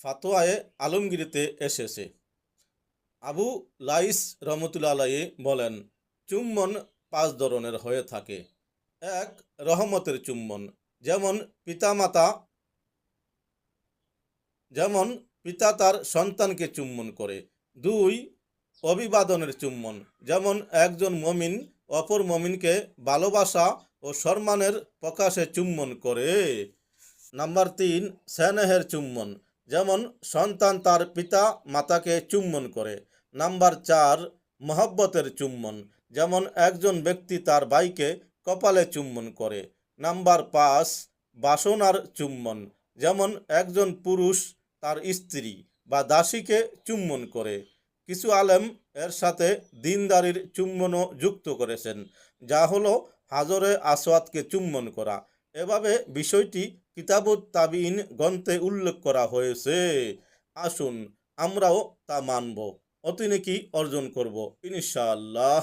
ফাতোয়ায়ে আলমগীরিতে এসেছে। আবু লাইস রহমতুল্লাহ আলাইহি বলেন, চুম্বন 5 ধরনের হয়ে থাকে। 1. রহমতের চুম্বন, যেমন পিতা তার সন্তানকে চুম্বন করে। 2. অভিবাদনের চুম্বন, যেমন একজন মমিন অপর মমিনকে ভালোবাসা ও সম্মানের প্রকাশে চুম্বন করে। নাম্বার 3. স্নেহের চুম্বন, যেমন সন্তান তার পিতা মাতাকে চুম্বন করে। নাম্বার 4. মহব্বতের চুম্বন, যেমন একজন ব্যক্তি তার ভাইকে কপালে চুম্বন করে। নাম্বার 5. বাসনার চুম্বন, যেমন একজন পুরুষ তার স্ত্রী বা দাসীকে চুম্বন করে। কিছু আলেম এর সাথে দিনদারির চুম্বনও যুক্ত করেছেন, যা হলো হাজরে আসওয়াদকে চুম্বন করা। এভাবে বিষয়টি কিতাবুত তাবিঈন গ্রন্থে উল্লেখ করা হয়েছে। আসুন আমরাও তা মানব, অতি নেকি অর্জন করব ইনশাআল্লাহ।